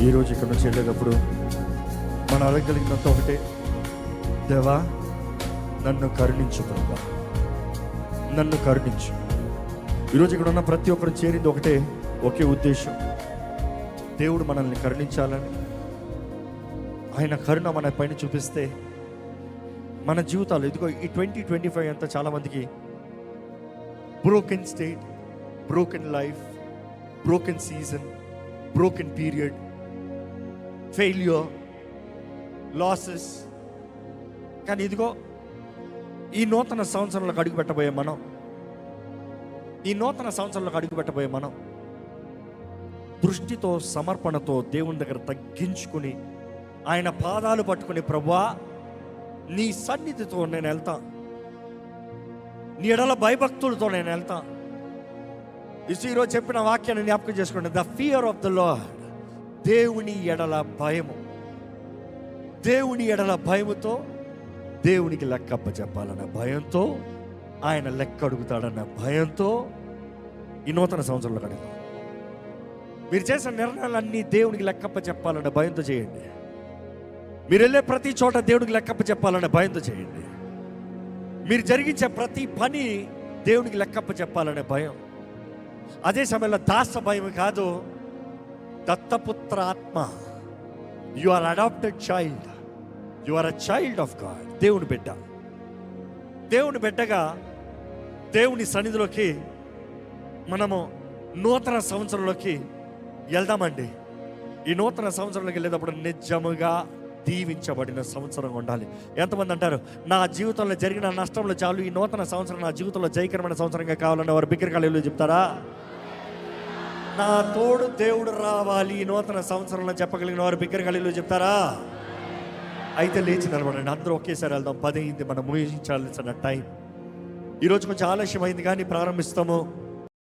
ఈరోజు ఇక్కడ నుంచి వెళ్ళేటప్పుడు మనం అడగగలిగినంత ఒకటే, దేవా నన్ను కరుణించు ప్రభా, నన్ను కరుణించు. ఈరోజు ఇక్కడ ఉన్న ప్రతి ఒక్కరు చేరింది ఒకటే, ఒకే ఉద్దేశం, దేవుడు మనల్ని కరుణించాలని. ఆయన కరుణ మన పైన చూపిస్తే మన జీవితాలు, ఇదిగో ఈ 2025 అంతా చాలామందికి broken state, broken life, broken season, broken period, failure, losses. కానీ ఇదిగో ఈ నూతన సంవత్సరంలోకి అడుగు పెట్టబోయే మనం, ఈ నూతన సంవత్సరంలోకి అడుగు పెట్టబోయే మనం దృష్టితో, సమర్పణతో దేవుని దగ్గర తగ్గించుకుని ఆయన పాదాలు పట్టుకుని, ప్రభువా నీ సన్నిధితో నేను వెళ్తా, నీ ఎడల భయభక్తులతో నేను వెళ్తా. ఈరోజు చెప్పిన వాక్యాన్ని జ్ఞాపకం చేసుకోండి. The fear of the lord, దేవుని ఎడల భయము, దేవుని ఎడల భయముతో దేవునికి లెక్కప్ప చెప్పాలన్న భయంతో, ఆయన లెక్క అడుగుతాడన్న భయంతో ఈ నూతన సంవత్సరంలో అడుగుతాం. మీరు చేసిన నిర్ణయాలన్నీ దేవునికి లెక్కప్ప చెప్పాలన్న భయంతో చేయండి. మీరు వెళ్ళే ప్రతి చోట దేవునికి లెక్కప్ప చెప్పాలన్న భయంతో చేయండి. మీరు జరిగించే ప్రతి పని దేవునికి లెక్కప్ప చెప్పాలనే భయం. అదే సమయంలో దాస భయం కాదు, దత్తపుత్ర ఆత్మ. You are adopted child, you are a child of God. దేవుని బిడ్డ, దేవుని బిడ్డగా దేవుని సన్నిధిలోకి మనము నూతన సంవత్సరంలోకి వెళ్దామండి. ఈ నూతన సంవత్సరంలోకి వెళ్ళేటప్పుడు నిజముగా దీవించబడిన సంవత్సరంగా ఉండాలి. ఎంతమంది అంటారు, నా జీవితంలో జరిగిన నష్టంలో చాలు, ఈ నూతన సంవత్సరం నా జీవితంలో జయకరమైన సంవత్సరంగా కావాలన్న వారు బిగ్గరగా చెప్తారా? నా తోడు దేవుడు రావాలి ఈ నూతన సంవత్సరంలో చెప్పగలిగిన వారు బిగ్గరగా చెప్తారా? అయితే లేచి నిలబడండి, అందరూ ఒకేసారి వెళ్దాం. 10 అయింది, మనం ముగించాల్సిన టైం. ఈరోజు కొంచెం ఆలస్యం అయింది కానీ ప్రారంభిస్తాము.